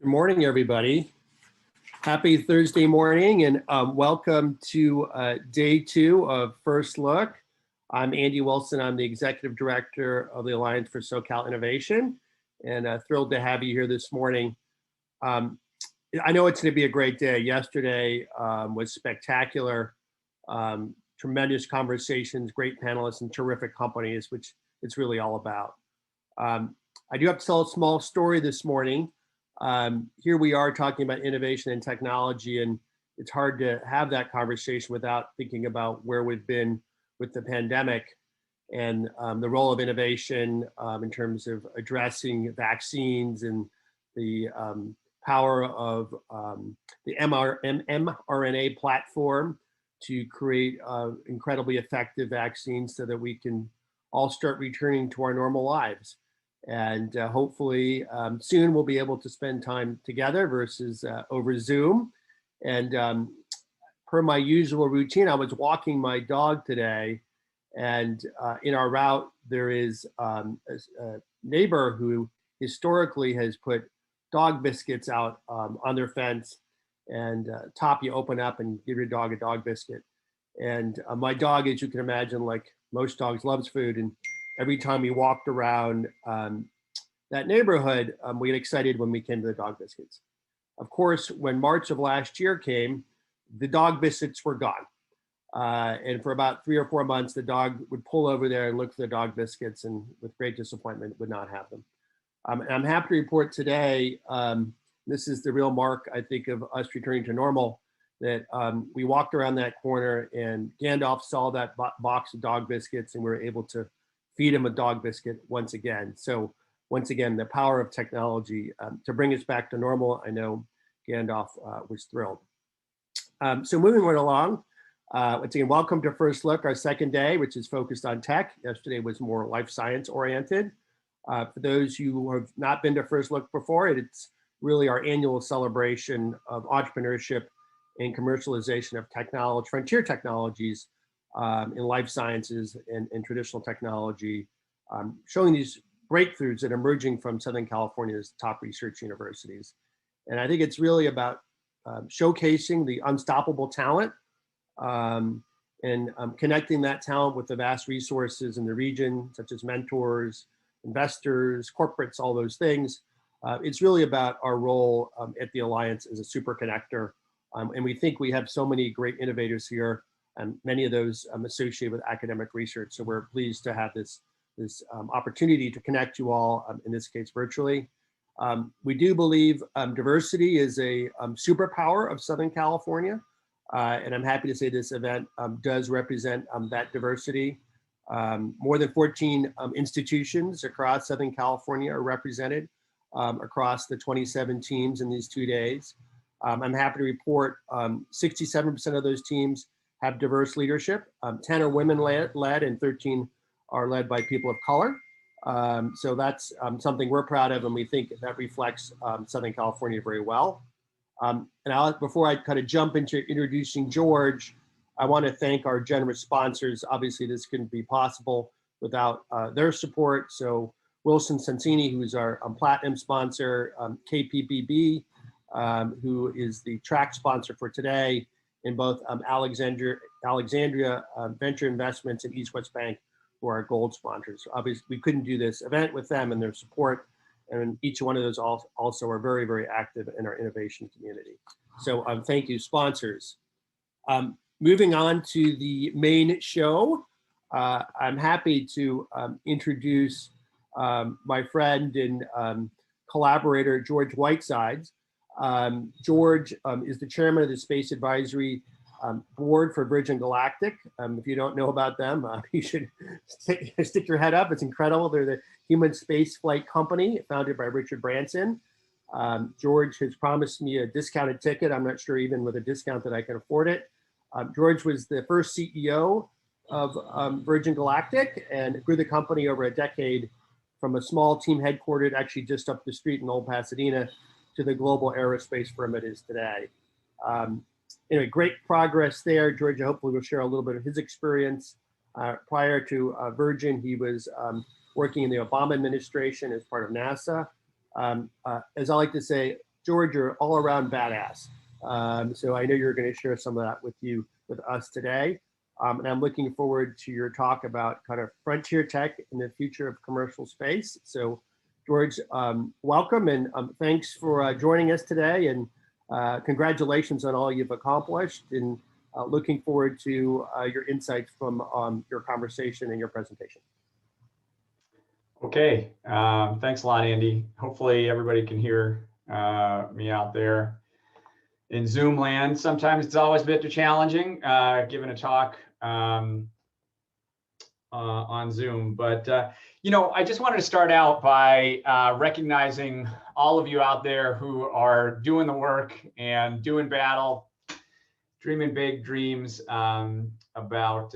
Good morning, everybody. Happy Thursday morning, and welcome to day 2 of First Look. I'm Andy Wilson. I'm the Executive Director of the Alliance for SoCal Innovation, and thrilled to have you here this morning. I know it's going to be a great day. Yesterday was spectacular. Tremendous conversations, great panelists, and terrific companies, which it's really all about. I do have to tell a small story this morning. Here we are talking about innovation and technology, and it's hard to have that conversation without thinking about where we've been with the pandemic and the role of innovation in terms of addressing vaccines and the power of the mRNA platform to create incredibly effective vaccines so that we can all start returning to our normal lives. And hopefully soon we'll be able to spend time together versus over Zoom. And per my usual routine, I was walking my dog today, and in our route there is a neighbor who historically has put dog biscuits out on their fence, and top you open up and give your dog a dog biscuit. And my dog, as you can imagine, like most dogs, loves food, and every time we walked around that neighborhood, we get excited when we came to the dog biscuits. Of course, when March of last year came, the dog biscuits were gone. And for about 3 or 4 months, the dog would pull over there and look for the dog biscuits, and with great disappointment would not have them. And I'm happy to report today, this is the real mark, I think, of us returning to normal, that we walked around that corner and Gandalf saw that box of dog biscuits, and we were able to feed him a dog biscuit once again. So once again, the power of technology to bring us back to normal. I know Gandalf was thrilled. So moving right along, once again, welcome to First Look, our second day, which is focused on tech. Yesterday was more life science oriented. For those who have not been to First Look before, it's really our annual celebration of entrepreneurship and commercialization of technology, frontier technologies in life sciences and traditional technology, showing these breakthroughs that are emerging from Southern California's top research universities. And I think it's really about showcasing the unstoppable talent and connecting that talent with the vast resources in the region, such as mentors, investors, corporates, all those things. It's really about our role at the Alliance as a super connector. And we think we have so many great innovators here, and many of those associated with academic research. So we're pleased to have this opportunity to connect you all, in this case virtually. We do believe diversity is a superpower of Southern California. And I'm happy to say this event does represent that diversity. More than 14 institutions across Southern California are represented across the 27 teams in these 2 days. I'm happy to report 67% of those teams have diverse leadership. 10 are women led and 13 are led by people of color. So that's something we're proud of, and we think that reflects Southern California very well. Before I kind of jump into introducing George, I want to thank our generous sponsors. Obviously, this couldn't be possible without their support. So Wilson Sonsini, who's our platinum sponsor, KPBB, who is the track sponsor for today, in both Alexandria Venture Investments and East West Bank, who are our gold sponsors. Obviously, we couldn't do this event with them and their support, and each one of those also are very, very active in our innovation community. So thank you, sponsors. Moving on to the main show, I'm happy to introduce my friend and collaborator, George Whitesides. George is the chairman of the Space Advisory Board for Virgin Galactic. If you don't know about them, you should stick your head up. It's incredible. They're the human space flight company founded by Richard Branson. George has promised me a discounted ticket. I'm not sure even with a discount that I can afford it. George was the first CEO of Virgin Galactic and grew the company over a decade from a small team headquartered actually just up the street in Old Pasadena to the global aerospace firm it is today. Anyway, great progress there. George hopefully will share a little bit of his experience. Prior to Virgin, he was working in the Obama administration as part of NASA. As I like to say, George, you're all around badass. So I know you're going to share some of that with us today. And I'm looking forward to your talk about kind of frontier tech and the future of commercial space. So George, welcome and thanks for joining us today, and congratulations on all you've accomplished, and looking forward to your insights from your conversation and your presentation. Okay, thanks a lot, Andy. Hopefully everybody can hear me out there in Zoom land. Sometimes it's always a bit too challenging giving a talk on Zoom, but I just wanted to start out by recognizing all of you out there who are doing the work and doing battle, dreaming big dreams about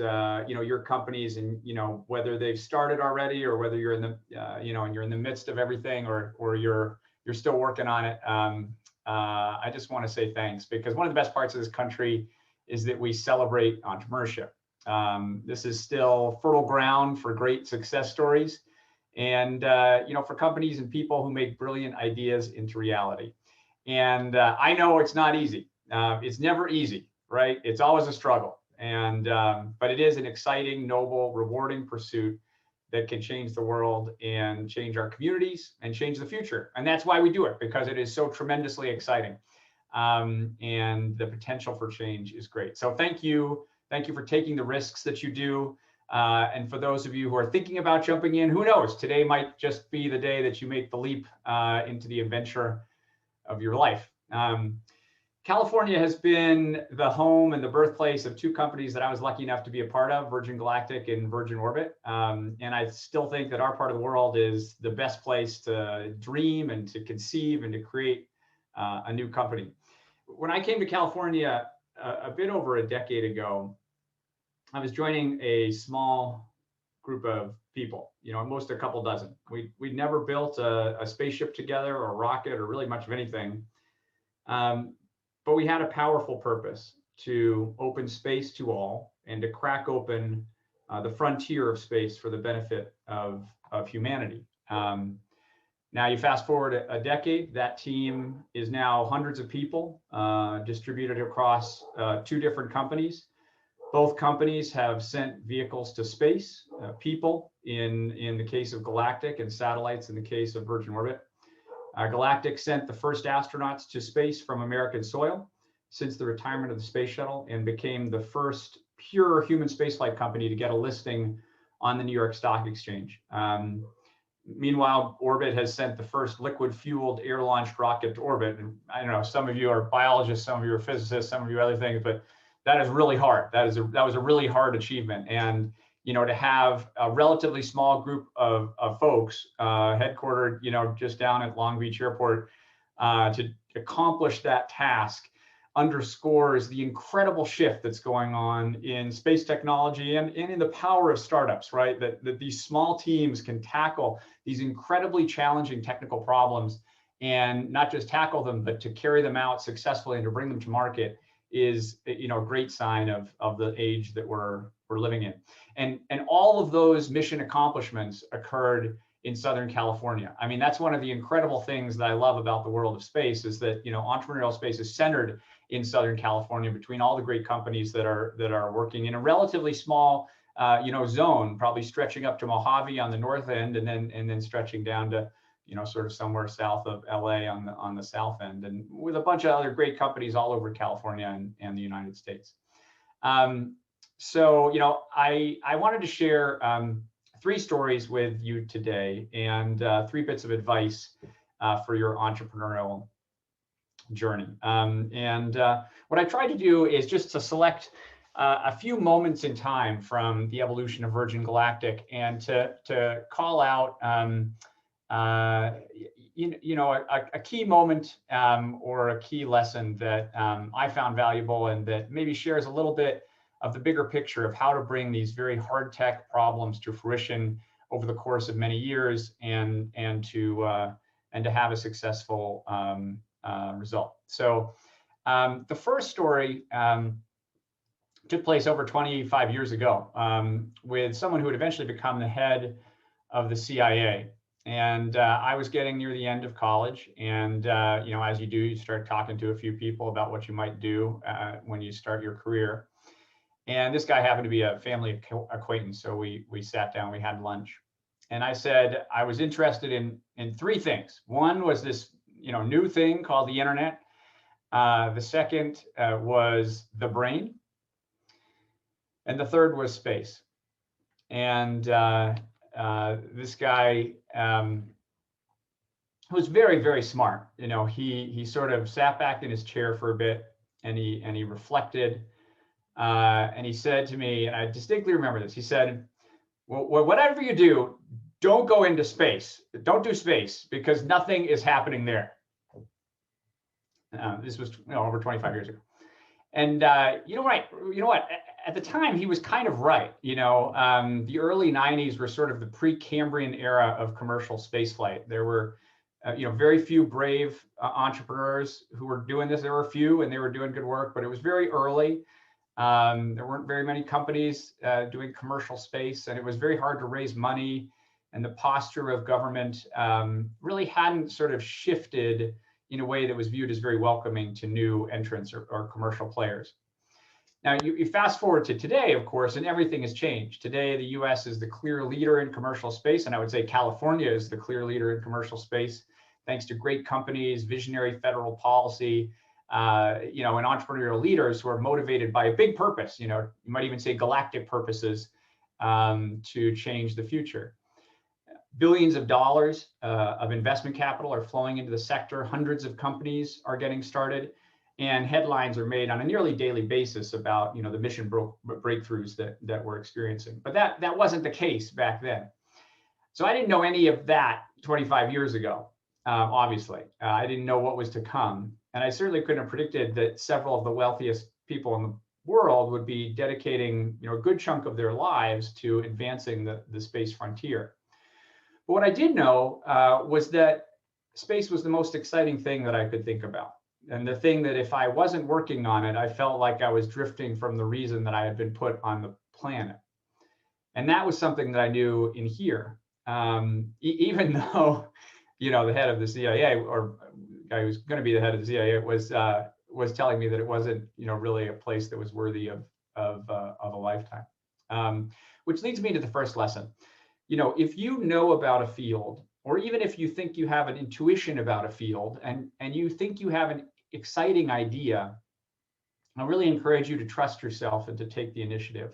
your companies, and whether they've started already or whether you're in the and you're in the midst of everything, or you're still working on it. I just want to say thanks, because one of the best parts of this country is that we celebrate entrepreneurship. This is still fertile ground for great success stories, and for companies and people who make brilliant ideas into reality. And I know it's not easy. It's never easy, right? It's always a struggle, and but it is an exciting, noble, rewarding pursuit that can change the world and change our communities and change the future. And that's why we do it, because it is so tremendously exciting, and the potential for change is great. So thank you for taking the risks that you do. And for those of you who are thinking about jumping in, who knows, today might just be the day that you make the leap into the adventure of your life. California has been the home and the birthplace of two companies that I was lucky enough to be a part of, Virgin Galactic and Virgin Orbit. And I still think that our part of the world is the best place to dream and to conceive and to create a new company. When I came to California a bit over a decade ago, I was joining a small group of people, at most a couple dozen. We'd never built a spaceship together or a rocket or really much of anything. But we had a powerful purpose to open space to all and to crack open the frontier of space for the benefit of humanity. Now you fast forward a decade, that team is now hundreds of people distributed across two different companies. Both companies have sent vehicles to space, people in the case of Galactic, and satellites in the case of Virgin Orbit. Galactic sent the first astronauts to space from American soil since the retirement of the space shuttle, and became the first pure human spaceflight company to get a listing on the New York Stock Exchange. Meanwhile, Orbit has sent the first liquid-fueled air-launched rocket to orbit. And I don't know, some of you are biologists, some of you are physicists, some of you are other things, but that is really hard. That was a really hard achievement. And to have a relatively small group of folks headquartered, just down at Long Beach Airport, to accomplish that task underscores the incredible shift that's going on in space technology and in the power of startups, right? That these small teams can tackle these incredibly challenging technical problems, and not just tackle them, but to carry them out successfully and to bring them to market is, a great sign of the age that we're living in. And all of those mission accomplishments occurred in Southern California. I mean, that's one of the incredible things that I love about the world of space, is that, entrepreneurial space is centered in Southern California between all the great companies that are working in a relatively small, zone, probably stretching up to Mojave on the north end, and then stretching down to, sort of somewhere south of LA on the south end, and with a bunch of other great companies all over California and the United States. So, I wanted to share three stories with you today, and three bits of advice for your entrepreneurial journey. What I tried to do is just to select a few moments in time from the evolution of Virgin Galactic, and to call out a key moment or a key lesson that I found valuable, and that maybe shares a little bit of the bigger picture of how to bring these very hard tech problems to fruition over the course of many years, and to have a successful result. So the first story took place over 25 years ago with someone who would eventually become the head of the CIA. And I was getting near the end of college. And, as you do, you start talking to a few people about what you might do when you start your career. And this guy happened to be a family acquaintance. So we sat down, we had lunch. And I said, I was interested in three things. One was this, new thing called the internet. The second was the brain. And the third was space. And this guy was very, very smart. He sort of sat back in his chair for a bit and he reflected. And he said to me, and I distinctly remember this, he said, well, whatever you do, don't go into space. Don't do space because nothing is happening there. This was over 25 years ago. And you know what? At the time, he was kind of right. The early 90s were sort of the pre-Cambrian era of commercial spaceflight. There were, very few brave entrepreneurs who were doing this. There were a few, and they were doing good work, but it was very early. There weren't very many companies doing commercial space, and it was very hard to raise money. And the posture of government really hadn't sort of shifted in a way that was viewed as very welcoming to new entrants or commercial players. Now, you fast forward to today, of course, and everything has changed. Today, the US is the clear leader in commercial space, and I would say California is the clear leader in commercial space, thanks to great companies, visionary federal policy, and entrepreneurial leaders who are motivated by a big purpose, you might even say galactic purposes to change the future. Billions of dollars of investment capital are flowing into the sector. Hundreds of companies are getting started, and headlines are made on a nearly daily basis about the mission breakthroughs that we're experiencing. But that wasn't the case back then. So I didn't know any of that 25 years ago. Obviously, I didn't know what was to come, and I certainly couldn't have predicted that several of the wealthiest people in the world would be dedicating a good chunk of their lives to advancing the space frontier. But what I did know was that space was the most exciting thing that I could think about. And the thing that if I wasn't working on it, I felt like I was drifting from the reason that I had been put on the planet. And that was something that I knew in here, even though, the head of the CIA, or the guy who's going to be the head of the CIA, was telling me that it wasn't, really a place that was worthy of a lifetime. Which leads me to the first lesson. If you know about a field, or even if you think you have an intuition about a field and you think you have an exciting idea, I really encourage you to trust yourself and to take the initiative.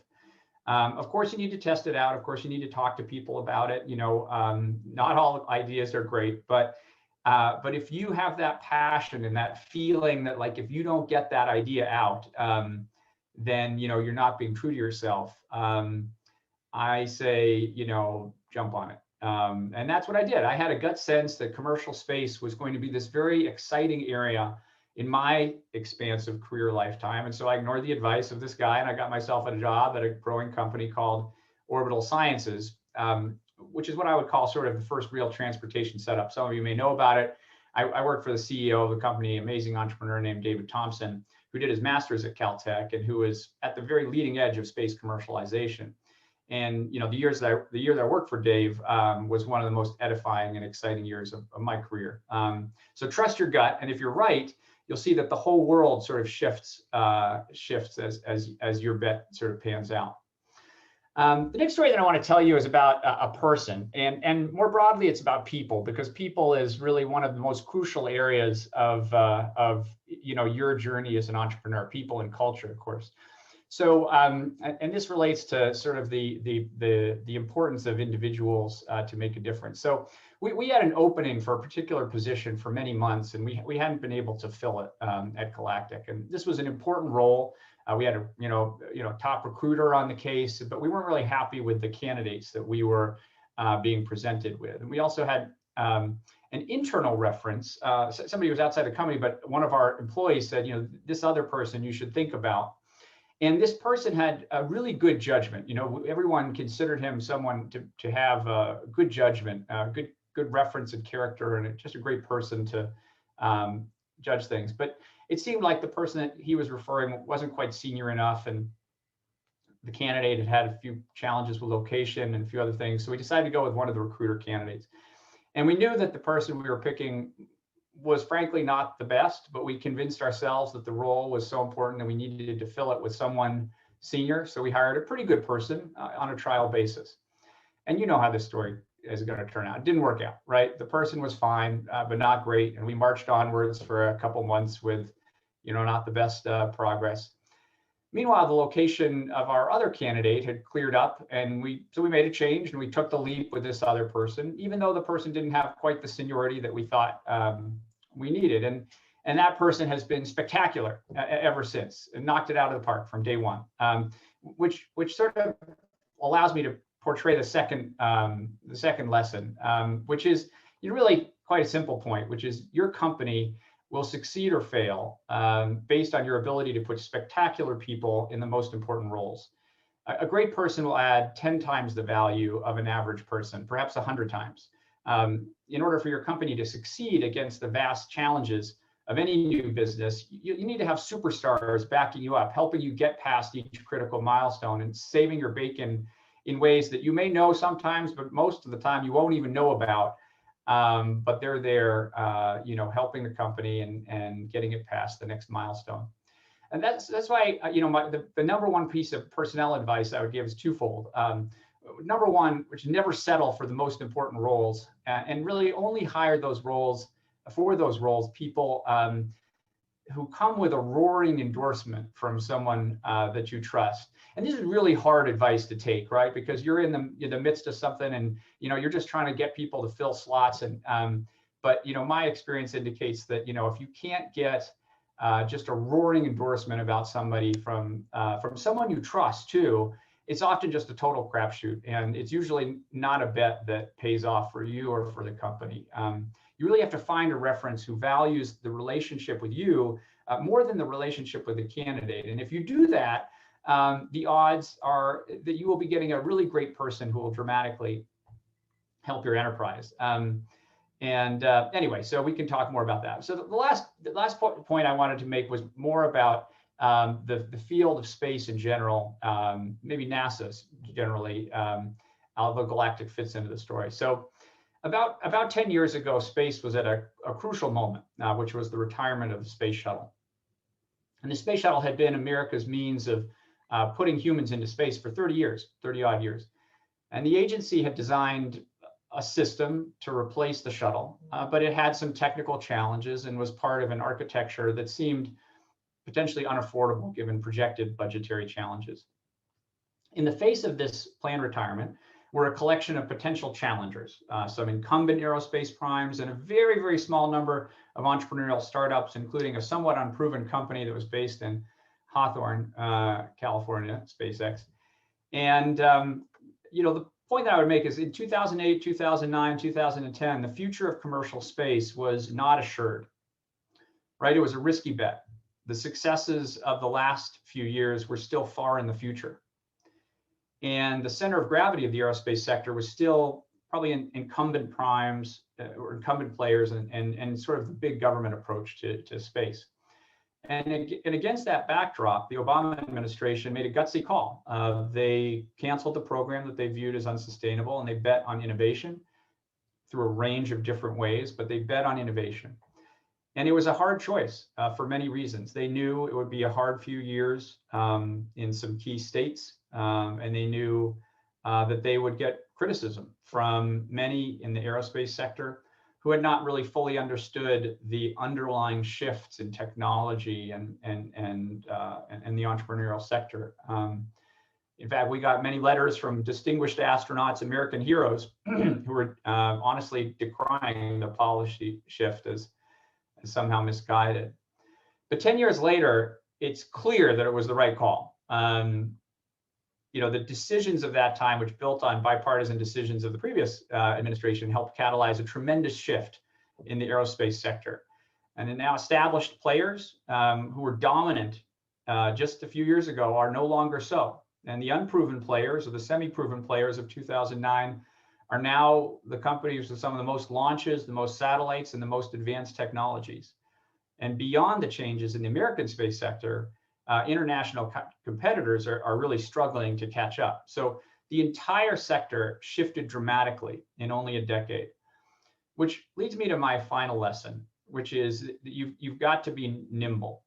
Of course, you need to test it out. Of course, you need to talk to people about it. Not all ideas are great, but if you have that passion and that feeling that like if you don't get that idea out, then you're not being true to yourself. I say, jump on it. And that's what I did. I had a gut sense that commercial space was going to be this very exciting area in my expansive career lifetime. And so I ignored the advice of this guy and I got myself a job at a growing company called Orbital Sciences, which is what I would call sort of the first real transportation setup. Some of you may know about it. I worked for the CEO of the company, amazing entrepreneur named David Thompson, who did his master's at Caltech and who was at the very leading edge of space commercialization. And the year that I worked for Dave was one of the most edifying and exciting years of my career. So trust your gut, and if you're right, you'll see that the whole world sort of shifts as your bet sort of pans out. The next story that I want to tell you is about a person, and more broadly, it's about people, because people is really one of the most crucial areas of your journey as an entrepreneur. People and culture, of course. So, and this relates to sort of the importance of individuals to make a difference. So we had an opening for a particular position for many months, and we hadn't been able to fill it at Galactic. And this was an important role. We had a top recruiter on the case, but we weren't really happy with the candidates that we were being presented with. And we also had an internal reference, somebody who was outside the company, but one of our employees said, this other person you should think about. And this person had a really good judgment. Everyone considered him someone to have a good judgment, good reference and character, and just a great person to judge things. But it seemed like the person that he was referring wasn't quite senior enough, and the candidate had a few challenges with location and a few other things. So we decided to go with one of the recruiter candidates. And we knew that the person we were picking was frankly not the best, but we convinced ourselves that the role was so important that we needed to fill it with someone senior. So we hired a pretty good person on a trial basis. And you know how this story is going to turn out. It didn't work out, right? The person was fine, but not great. And we marched onwards for a couple months with, not the best progress. Meanwhile, the location of our other candidate had cleared up, and so we made a change and we took the leap with this other person, even though the person didn't have quite the seniority that we thought we needed. And that person has been spectacular ever since, and knocked it out of the park from day one, which sort of allows me to portray the second lesson, which is really quite a simple point, which is your company will succeed or fail based on your ability to put spectacular people in the most important roles. A great person will add 10 times the value of an average person, perhaps 100 times. In order for your company to succeed against the vast challenges of any new business, you need to have superstars backing you up, helping you get past each critical milestone and saving your bacon in ways that you may know sometimes, but most of the time you won't even know about. But they're there, helping the company and getting it past the next milestone. And that's why, the number one piece of personnel advice I would give is twofold. Number one, which never settle for the most important roles, and really only hire for those roles people who come with a roaring endorsement from someone that you trust. And this is really hard advice to take, right? Because you're in the midst of something, and you're just trying to get people to fill slots. And but my experience indicates that if you can't get just a roaring endorsement about somebody from someone you trust too, it's often just a total crapshoot, and it's usually not a bet that pays off for you or for the company. You really have to find a reference who values the relationship with you more than the relationship with the candidate. And if you do that, the odds are that you will be getting a really great person who will dramatically help your enterprise. Anyway, so we can talk more about that. So the last point I wanted to make was more about the field of space in general, maybe NASA's generally, although Galactic fits into the story. So about 10 years ago, space was at a crucial moment, which was the retirement of the space shuttle. And the space shuttle had been America's means of putting humans into space for 30 odd years. And the agency had designed a system to replace the shuttle, but it had some technical challenges and was part of an architecture that seemed potentially unaffordable given projected budgetary challenges. In the face of this planned retirement were a collection of potential challengers, some incumbent aerospace primes, and a very, very small number of entrepreneurial startups, including a somewhat unproven company that was based in Hawthorne, California, SpaceX. And the point that I would make is in 2008, 2009, 2010, the future of commercial space was not assured, right? It was a risky bet. The successes of the last few years were still far in the future. And the center of gravity of the aerospace sector was still probably incumbent primes or incumbent players and sort of the big government approach to space. And against that backdrop, the Obama administration made a gutsy call. They canceled the program that they viewed as unsustainable, and they bet on innovation through a range of different ways, but they bet on innovation. And it was a hard choice for many reasons. They knew it would be a hard few years in some key states, and they knew that they would get criticism from many in the aerospace sector who had not really fully understood the underlying shifts in technology and the entrepreneurial sector. In fact, we got many letters from distinguished astronauts, American heroes, who were honestly decrying the policy shift as somehow misguided. But 10 years later, it's clear that it was the right call. The decisions of that time, which built on bipartisan decisions of the previous administration, helped catalyze a tremendous shift in the aerospace sector. And the now established players who were dominant just a few years ago are no longer so. And the unproven players, or the semi-proven players of 2009, are now the companies with some of the most launches, the most satellites, and the most advanced technologies. And beyond the changes in the American space sector, international competitors are really struggling to catch up. So the entire sector shifted dramatically in only a decade. which leads me to my final lesson, which is that you've got to be nimble.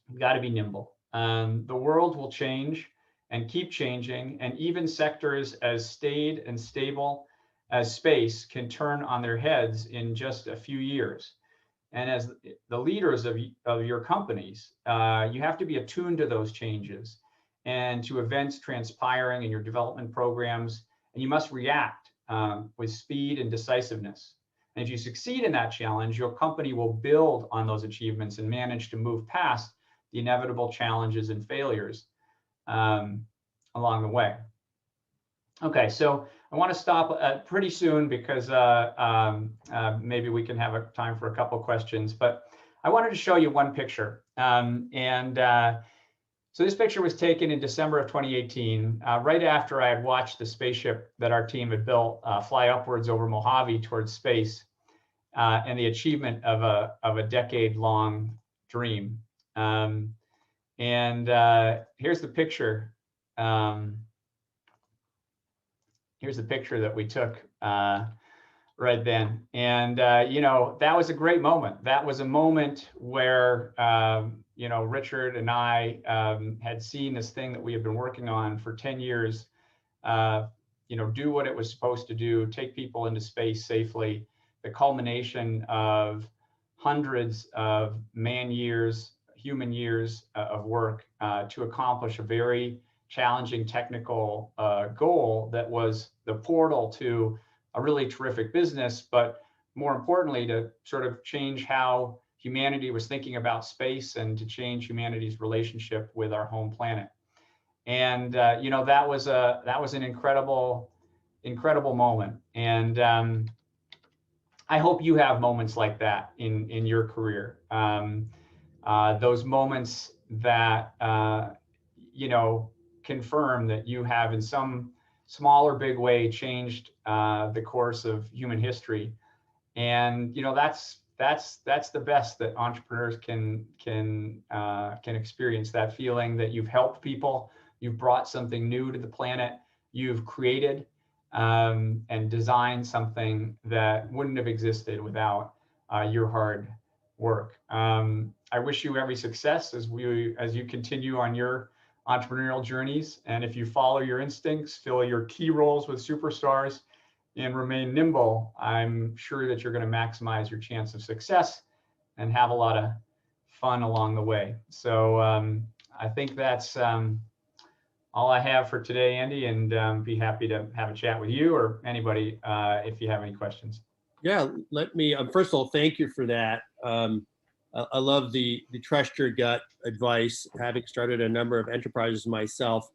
You've got to be nimble. The world will change and keep changing, and even sectors as staid and stable as space can turn on their heads in just a few years. And as the leaders of your companies, you have to be attuned to those changes and to events transpiring in your development programs, and you must react with speed and decisiveness. And if you succeed in that challenge, your company will build on those achievements and manage to move past the inevitable challenges and failures along the way. Okay, so I want to stop pretty soon because maybe we can have a time for a couple questions, but I wanted to show you one picture. So this picture was taken in December of 2018, right after I had watched the spaceship that our team had built fly upwards over Mojave towards space and the achievement of a decade-long dream. Here's the picture. Here's the picture that we took right then. And, that was a great moment. That was a moment where, Richard and I had seen this thing that we had been working on for 10 years, do what it was supposed to do, take people into space safely, the culmination of hundreds of human years of work to accomplish a very challenging technical goal that was the portal to a really terrific business, but more importantly, to sort of change how humanity was thinking about space and to change humanity's relationship with our home planet. And that was an incredible moment. And I hope you have moments like that in your career. Those moments that confirm that you have in some small or big way changed the course of human history. And that's the best that entrepreneurs can experience, that feeling that you've helped people, you've brought something new to the planet, you've created and designed something that wouldn't have existed without your hard work. I wish you every success as you continue on your entrepreneurial journeys. And if you follow your instincts, fill your key roles with superstars, and remain nimble, I'm sure that you're going to maximize your chance of success and have a lot of fun along the way. So I think that's all I have for today, Andy, and be happy to have a chat with you or anybody if you have any questions. Yeah, let me, first of all, thank you for that. I love the trust your gut advice, having started a number of enterprises myself.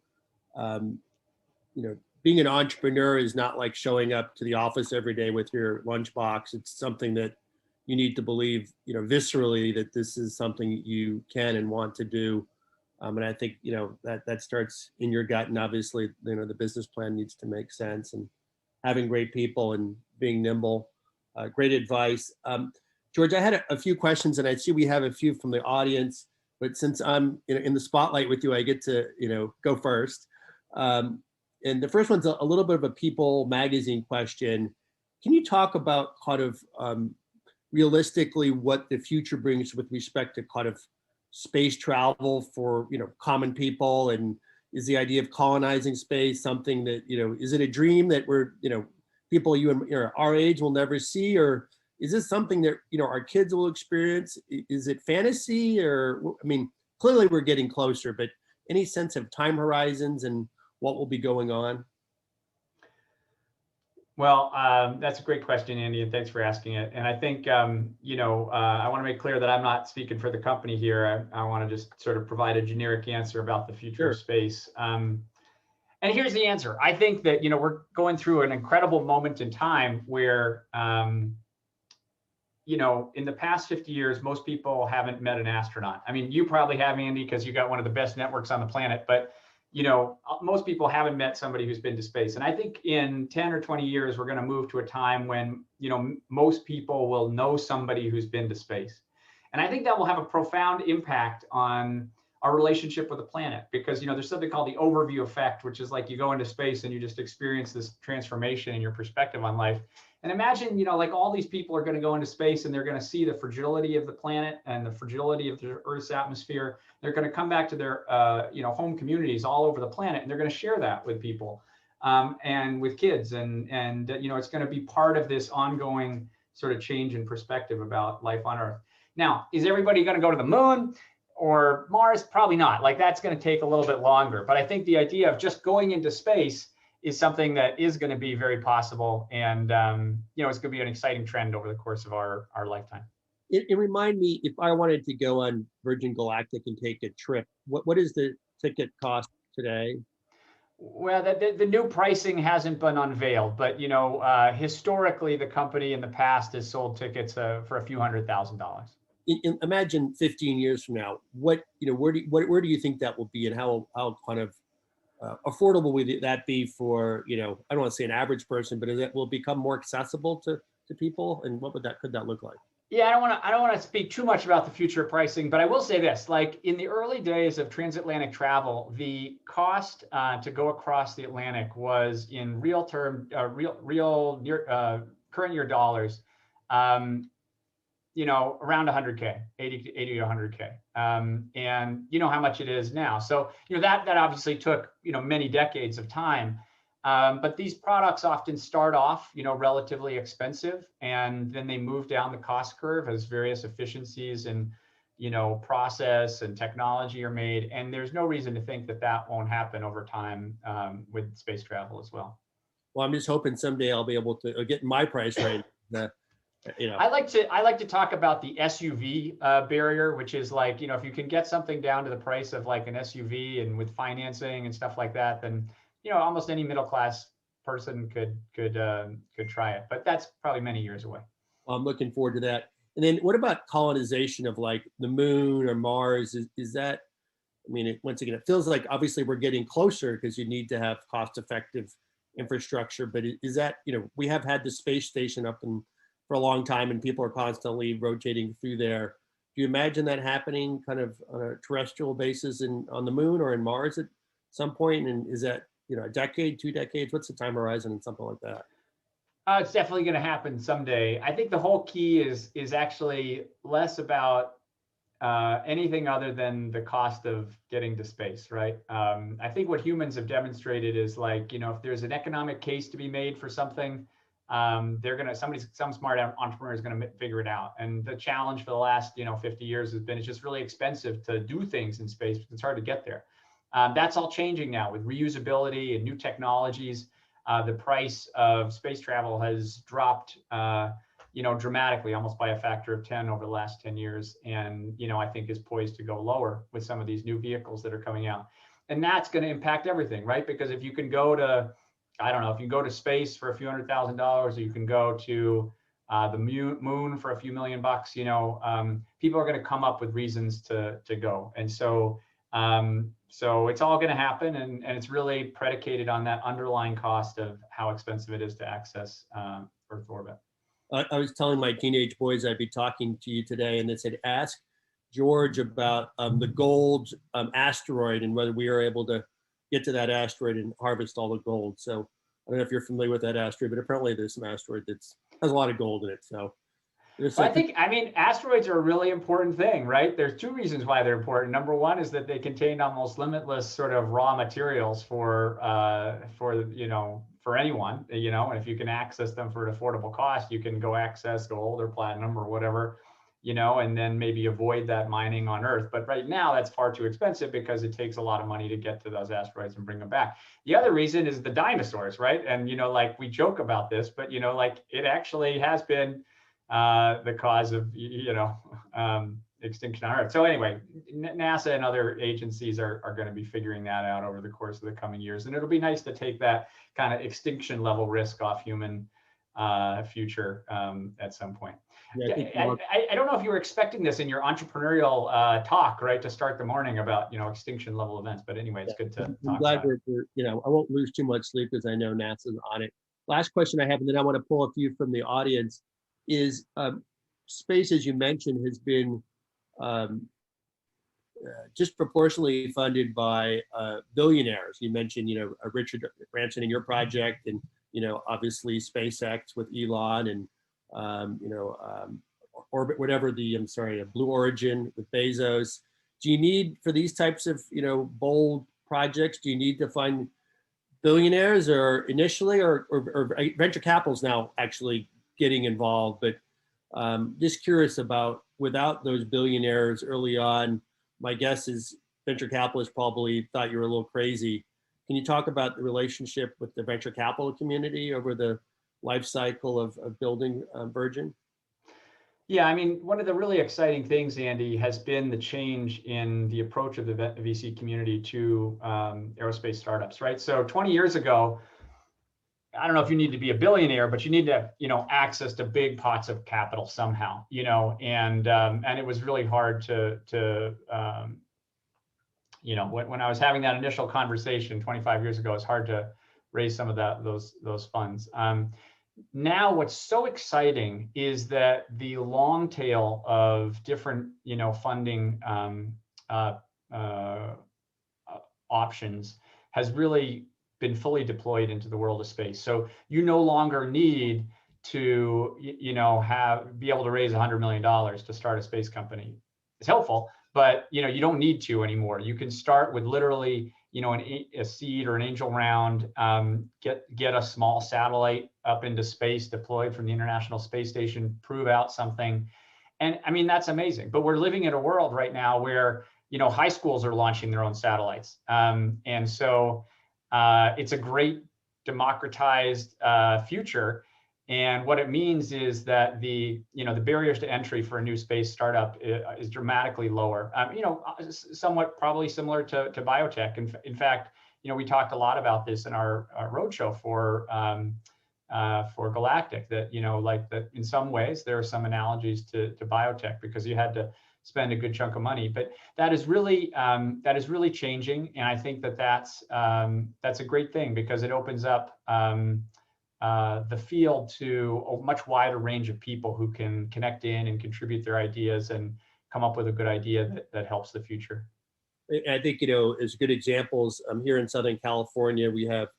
Being an entrepreneur is not like showing up to the office every day with your lunchbox. It's something that you need to believe, viscerally that this is something you can and want to do. And I think, that starts in your gut, and obviously, the business plan needs to make sense, and having great people and being nimble. Great advice. George, I had a few questions, and I see we have a few from the audience, but since I'm in the spotlight with you, I get to, go first. And the first one's a little bit of a People magazine question. Can you talk about kind of realistically what the future brings with respect to kind of space travel for, common people? And is the idea of colonizing space something that, is it a dream that we're, people you and our age will never see? Or is this something that, our kids will experience? Is it fantasy? Or, clearly we're getting closer, but any sense of time horizons and what will be going on? Well, that's a great question, Andy, and thanks for asking it. And I think, I want to make clear that I'm not speaking for the company here. I want to just sort of provide a generic answer about the future of space. And here's the answer. I think that, we're going through an incredible moment in time where, in the past 50 years, most people haven't met an astronaut. I mean, you probably have, Andy, because you got one of the best networks on the planet, but most people haven't met somebody who's been to space. And I think in 10 or 20 years, we're going to move to a time when, most people will know somebody who's been to space. And I think that will have a profound impact on our relationship with the planet, because there's something called the overview effect, which is like you go into space and you just experience this transformation in your perspective on life. And imagine, like all these people are going to go into space and they're going to see the fragility of the planet and the fragility of the Earth's atmosphere. They're going to come back to their, home communities all over the planet, and they're going to share that with people and with kids. And it's going to be part of this ongoing sort of change in perspective about life on Earth. Now, is everybody going to go to the moon or Mars? Probably not. Like, that's going to take a little bit longer. But I think the idea of just going into space is something that is going to be very possible. And, it's going to be an exciting trend over the course of our lifetime. It remind me, if I wanted to go on Virgin Galactic and take a trip, what is the ticket cost today? Well, the new pricing hasn't been unveiled, but historically, the company in the past has sold tickets for a few $100,000. Imagine 15 years from now, where do you think that will be, and how kind of affordable would that be for, I don't want to say an average person, but will it become more accessible to people, and what could that look like? Yeah, I don't want to speak too much about the future of pricing, but I will say this: like in the early days of transatlantic travel, the cost to go across the Atlantic was in real current year dollars, around 100K, 80 to 100K, and how much it is now. So that obviously took many decades of time. But these products often start off, relatively expensive, and then they move down the cost curve as various efficiencies and, process and technology are made. And there's no reason to think that won't happen over time with space travel as well. Well, I'm just hoping someday I'll be able to get my price right. I like to talk about the SUV barrier, which is like, if you can get something down to the price of like an SUV and with financing and stuff like that, then almost any middle-class person could try it, but that's probably many years away. Well, I'm looking forward to that. And then what about colonization of like the moon or Mars? Is that, once again, it feels like obviously we're getting closer because you need to have cost-effective infrastructure, but is that, we have had the space station up for a long time and people are constantly rotating through there. Do you imagine that happening kind of on a terrestrial basis on the moon or in Mars at some point? And is that, a decade, 2 decades? What's the time horizon and something like that? It's definitely going to happen someday. I think the whole key is actually less about anything other than the cost of getting to space, right? I think what humans have demonstrated is like, if there's an economic case to be made for something, some smart entrepreneur is going to figure it out. And the challenge for the last 50 years has been it's just really expensive to do things in space because it's hard to get there. That's all changing now with reusability and new technologies. The price of space travel has dropped, dramatically, almost by a factor of 10 over the last 10 years. And, I think is poised to go lower with some of these new vehicles that are coming out. And that's going to impact everything, right? Because if you can go to, if you go to space for a few $100,000, or you can go to the moon for a few $1,000,000, people are going to come up with reasons to go. And so it's all going to happen, and it's really predicated on that underlying cost of how expensive it is to access Earth orbit. I was telling my teenage boys I'd be talking to you today, and they said, ask George about the Gold Asteroid and whether we are able to get to that asteroid and harvest all the gold. So I don't know if you're familiar with that asteroid, but apparently there's some asteroid that has a lot of gold in it. So asteroids are a really important thing, right? There's 2 reasons why they're important. Number one is that they contain almost limitless sort of raw materials for anyone, and if you can access them for an affordable cost, you can go access gold or platinum or whatever, and then maybe avoid that mining on Earth. But right now that's far too expensive because it takes a lot of money to get to those asteroids and bring them back. The other reason is the dinosaurs, right? And, like we joke about this, but, it actually has been the cause of, extinction on Earth. So anyway, NASA and other agencies are going to be figuring that out over the course of the coming years. And it'll be nice to take that kind of extinction level risk off human future at some point. Yeah, I don't know if you were expecting this in your entrepreneurial talk, right, to start the morning about, extinction level events. But anyway, it's good to talk I'm glad about. I won't lose too much sleep because I know NASA's on it. Last question I have, and then I want to pull a few from the audience, is space, as you mentioned, has been disproportionately funded by billionaires. You mentioned, Richard Branson in your project, and obviously SpaceX with Elon, and Orbit, whatever Blue Origin with Bezos. Do you need, for these types of bold projects, do you need to find billionaires or initially, or venture capital is now actually getting involved? But just curious about, without those billionaires early on, my guess is venture capitalists probably thought you were a little crazy. Can you talk about the relationship with the venture capital community over the life cycle of building Virgin? Yeah, I mean, one of the really exciting things, Andy, has been the change in the approach of the VC community to aerospace startups, right? So 20 years ago, I don't know if you need to be a billionaire, but you need to have, access to big pots of capital somehow, and it was really hard to when I was having that initial conversation 25 years ago, it's hard to raise some of those funds. Now, what's so exciting is that the long tail of different, funding options has really been fully deployed into the world of space. So you no longer need to, be able to raise $100 million to start a space company. It's helpful, but you don't need to anymore. You can start with literally, a seed or an angel round, get a small satellite up into space, deployed from the International Space Station, prove out something. And I mean, that's amazing. But we're living in a world right now where, high schools are launching their own satellites. And so it's a great democratized future. And what it means is that the barriers to entry for a new space startup is dramatically lower. Somewhat probably similar to biotech. In fact, we talked a lot about this in our roadshow for Galactic. That that in some ways there are some analogies to biotech, because you had to spend a good chunk of money. But that is really changing, and I think that's a great thing, because it opens up the field to a much wider range of people who can connect in and contribute their ideas and come up with a good idea that helps the future. I think, as good examples, here in Southern California, we have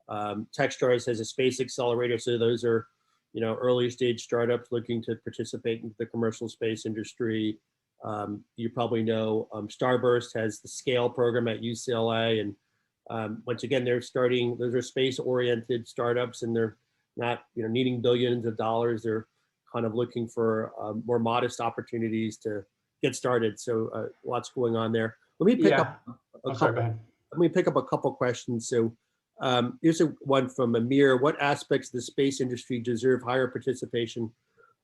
Techstars has a space accelerator. So those are, early stage startups looking to participate in the commercial space industry. You probably know Starburst has the SCALE program at UCLA, and once again, those are space-oriented startups, and they're not, needing billions of dollars. They're kind of looking for more modest opportunities to get started. So lots going on there. Let me pick up a couple questions. So here's one from Amir. What aspects of the space industry deserve higher participation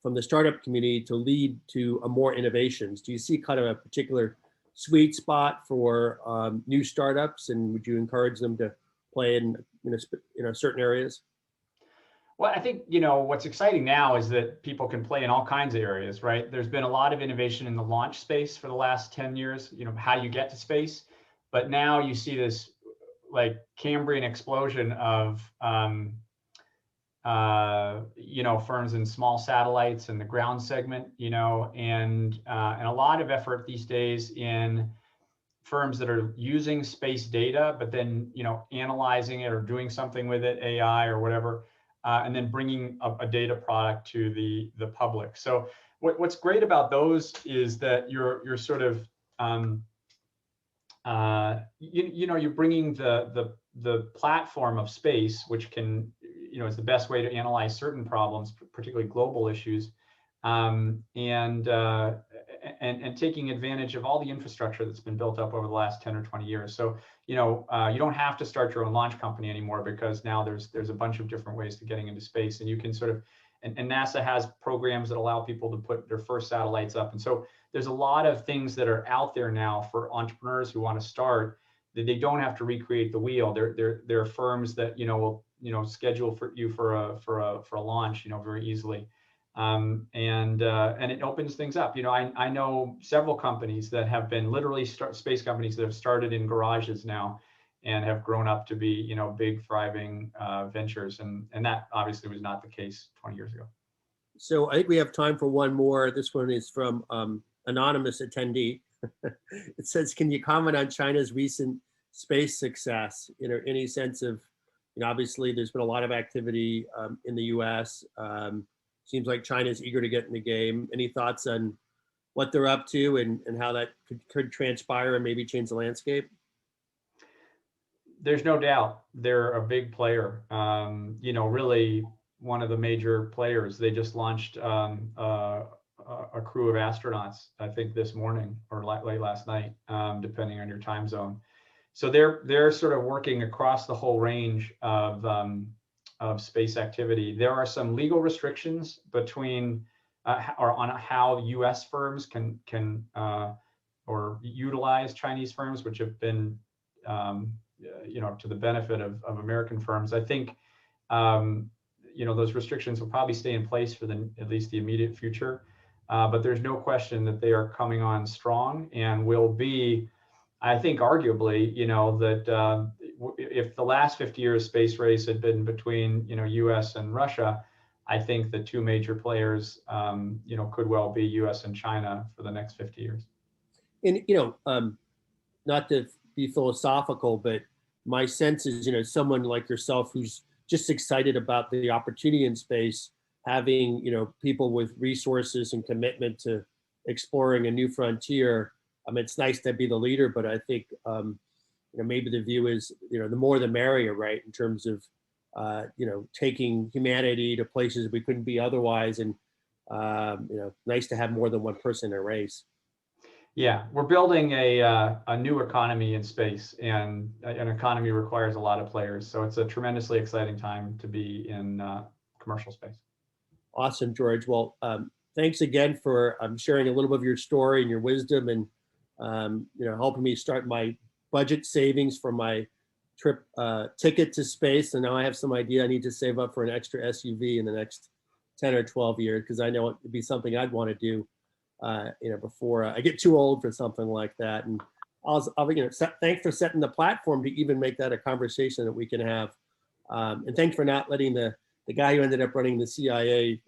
from the startup community to lead to more innovations? Do you see kind of a particular sweet spot for new startups, and would you encourage them to play in certain areas? Well, I think what's exciting now is that people can play in all kinds of areas, right? There's been a lot of innovation in the launch space for the last 10 years, how you get to space, but now you see this like Cambrian explosion of firms in small satellites and the ground segment, and a lot of effort these days in firms that are using space data, but then, analyzing it or doing something with it, AI or whatever, and then bringing a data product to the public. So what's great about those is that you're sort of, you're bringing the platform of space, which can, is the best way to analyze certain problems, particularly global issues, and taking advantage of all the infrastructure that's been built up over the last 10 or 20 years. So, you don't have to start your own launch company anymore, because now there's a bunch of different ways to getting into space, and you can sort of, and NASA has programs that allow people to put their first satellites up. And so there's a lot of things that are out there now for entrepreneurs who want to start, that they don't have to recreate the wheel. There are firms that, will, schedule for you for a launch, very easily. And it opens things up. I know several companies that have been literally space companies that have started in garages now and have grown up to be, big thriving ventures. And that obviously was not the case 20 years ago. So I think we have time for one more. This one is from anonymous attendee. It says, can you comment on China's recent space success? Any sense of, obviously there's been a lot of activity in the US. Seems like China's eager to get in the game. Any thoughts on what they're up to and how that could transpire and maybe change the landscape? There's no doubt they're a big player. Really one of the major players. They just launched a crew of astronauts, I think this morning or late last night, depending on your time zone. So they're sort of working across the whole range of space activity. There are some legal restrictions between or on how U.S. firms can or utilize Chinese firms, which have been to the benefit of American firms. I think those restrictions will probably stay in place for at least the immediate future. But there's no question that they are coming on strong and will be, I think, arguably, that if the last 50 years space race had been between, U.S. and Russia, I think the two major players, could well be U.S. and China for the next 50 years. And, not to be philosophical, but my sense is, someone like yourself who's just excited about the opportunity in space, having, people with resources and commitment to exploring a new frontier. It's nice to be the leader, but I think, maybe the view is, the more the merrier, right? In terms of, taking humanity to places we couldn't be otherwise. And, nice to have more than one person in a race. Yeah, we're building a new economy in space, and an economy requires a lot of players. So it's a tremendously exciting time to be in commercial space. Awesome, George. Well, thanks again for sharing a little bit of your story and your wisdom, and helping me start my budget savings for my trip ticket to space. And now I have some idea I need to save up for an extra SUV in the next 10 or 12 years, because I know it would be something I'd want to do. Before I get too old for something like that. And I'll thanks for setting the platform to even make that a conversation that we can have. And thanks for not letting the guy who ended up running the CIA,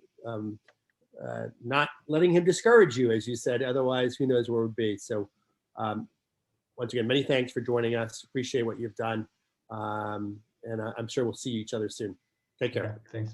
not letting him discourage you, as you said. Otherwise, who knows where we'd be. So once again, many thanks for joining us. Appreciate what you've done. And I'm sure we'll see each other soon. Take care. Thanks.